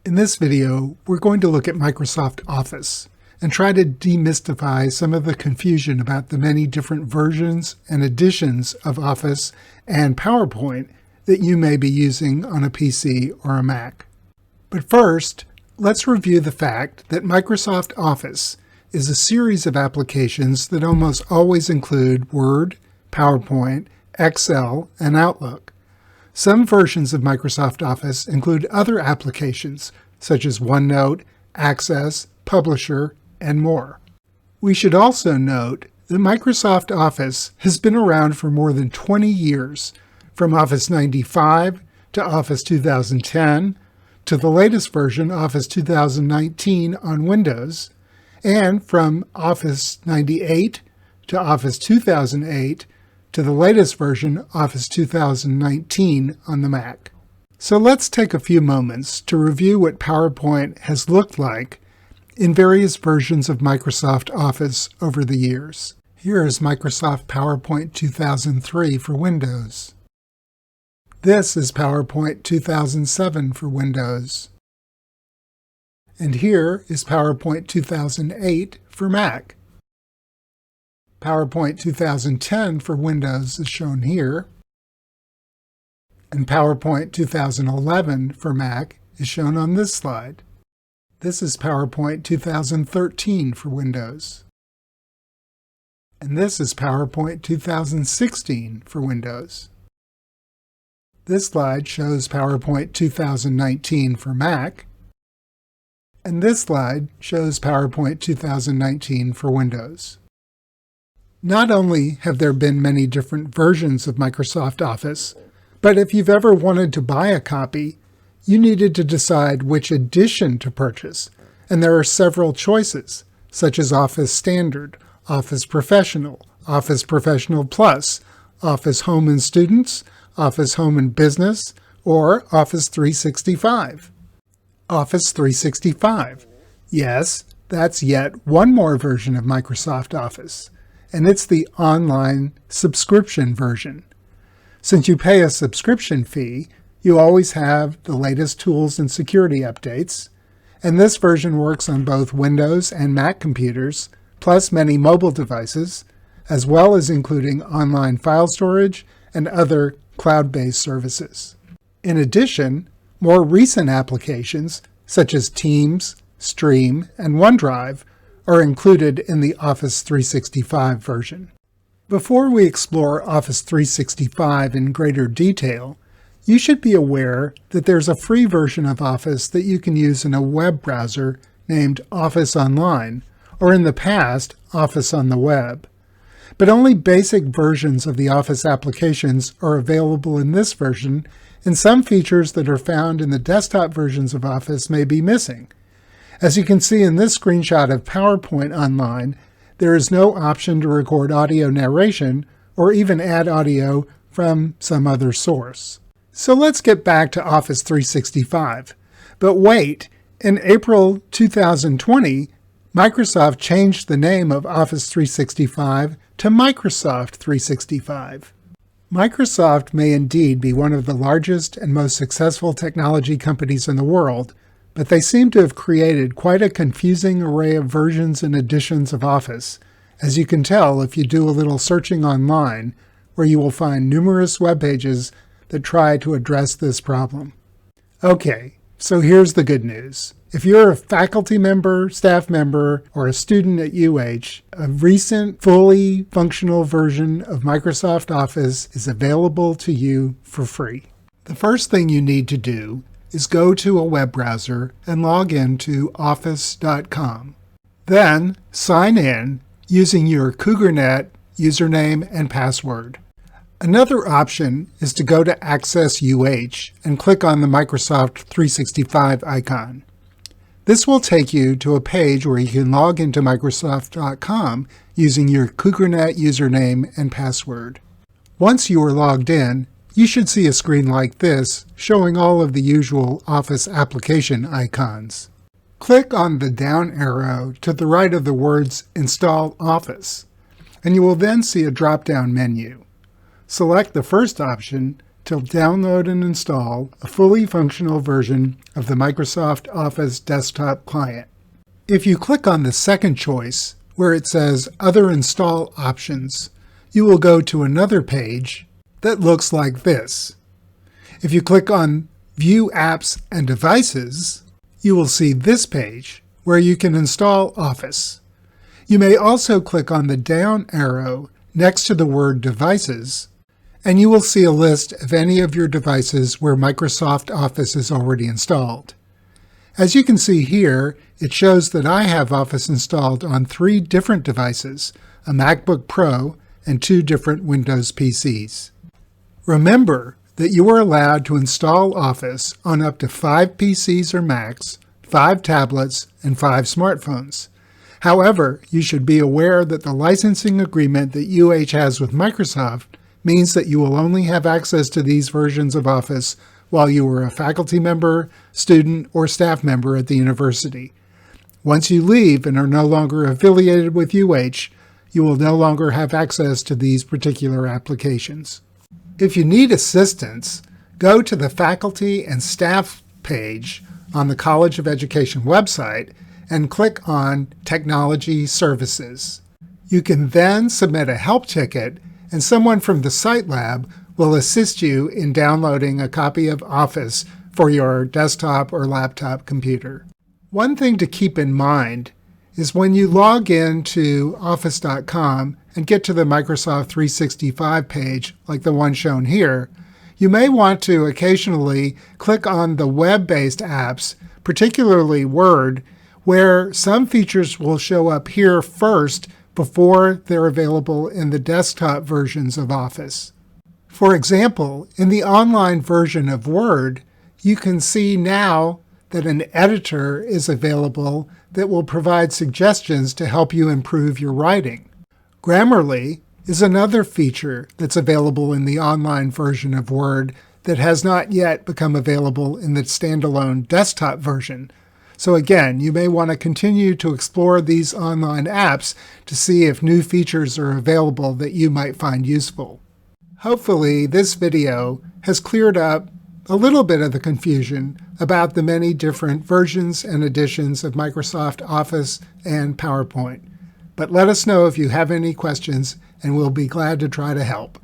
In this video, we're going to look at Microsoft Office and try to demystify some of the confusion about the many different versions and editions of Office and PowerPoint that you may be using on a PC or a Mac. But first, let's review the fact that Microsoft Office is a series of applications that almost always include Word, PowerPoint, Excel, and Outlook. Some versions of Microsoft Office include other applications, such as OneNote, Access, Publisher, and more. We should also note that Microsoft Office has been around for more than 20 years, from Office 95 to Office 2010, to the latest version, Office 2019 on Windows, and from Office 98 to Office 2008, to the latest version, Office 2019 on the Mac. So let's take a few moments to review what PowerPoint has looked like in various versions of Microsoft Office over the years. Here is Microsoft PowerPoint 2003 for Windows. This is PowerPoint 2007 for Windows. And here is PowerPoint 2008 for Mac. PowerPoint 2010 for Windows is shown here, and PowerPoint 2011 for Mac is shown on this slide. This is PowerPoint 2013 for Windows, and this is PowerPoint 2016 for Windows. This slide shows PowerPoint 2019 for Mac, and this slide shows PowerPoint 2019 for Windows. Not only have there been many different versions of Microsoft Office, but if you've ever wanted to buy a copy, you needed to decide which edition to purchase, and there are several choices, such as Office Standard, Office Professional, Office Professional Plus, Office Home and Students, Office Home and Business, or Office 365. Office 365. Yes, that's yet one more version of Microsoft Office, and it's the online subscription version. Since you pay a subscription fee, you always have the latest tools and security updates, and this version works on both Windows and Mac computers, plus many mobile devices, as well as including online file storage and other cloud-based services. In addition, more recent applications, such as Teams, Stream, and OneDrive, are included in the Office 365 version. Before we explore Office 365 in greater detail, you should be aware that there's a free version of Office that you can use in a web browser named Office Online, or in the past, Office on the Web. But only basic versions of the Office applications are available in this version, and some features that are found in the desktop versions of Office may be missing. As you can see in this screenshot of PowerPoint Online, there is no option to record audio narration or even add audio from some other source. So let's get back to Office 365. But wait, in April 2020, Microsoft changed the name of Office 365 to Microsoft 365. Microsoft may indeed be one of the largest and most successful technology companies in the world, but they seem to have created quite a confusing array of versions and editions of Office, as you can tell if you do a little searching online, where you will find numerous web pages that try to address this problem. Okay, so here's the good news. If you're a faculty member, staff member, or a student at UH, a recent fully functional version of Microsoft Office is available to you for free. The first thing you need to do is go to a web browser and log in to office.com. Then sign in using your CougarNet username and password. Another option is to go to Access UH and click on the Microsoft 365 icon. This will take you to a page where you can log into Microsoft.com using your CougarNet username and password. Once you are logged in, you should see a screen like this showing all of the usual Office application icons. Click on the down arrow to the right of the words Install Office, and you will then see a drop-down menu. Select the first option to download and install a fully functional version of the Microsoft Office desktop client. If you click on the second choice, where it says Other Install Options, you will go to another page that looks like this. If you click on View Apps and Devices, you will see this page where you can install Office. You may also click on the down arrow next to the word Devices, and you will see a list of any of your devices where Microsoft Office is already installed. As you can see here, it shows that I have Office installed on 3 different devices, a MacBook Pro and 2 different Windows PCs. Remember that you are allowed to install Office on up to 5 PCs or Macs, 5 tablets, and 5 smartphones. However, you should be aware that the licensing agreement that UH has with Microsoft means that you will only have access to these versions of Office while you are a faculty member, student, or staff member at the university. Once you leave and are no longer affiliated with UH, you will no longer have access to these particular applications. If you need assistance, go to the Faculty and Staff page on the College of Education website and click on Technology Services. You can then submit a help ticket, and someone from the Site Lab will assist you in downloading a copy of Office for your desktop or laptop computer. One thing to keep in mind is when you log in to Office.com and get to the Microsoft 365 page, like the one shown here, you may want to occasionally click on the web-based apps, particularly Word, where some features will show up here first before they're available in the desktop versions of Office. For example, in the online version of Word, you can see now that an editor is available that will provide suggestions to help you improve your writing. Grammarly is another feature that's available in the online version of Word that has not yet become available in the standalone desktop version. So again, you may want to continue to explore these online apps to see if new features are available that you might find useful. Hopefully, this video has cleared up a little bit of the confusion about the many different versions and editions of Microsoft Office and PowerPoint. But let us know if you have any questions, and we'll be glad to try to help.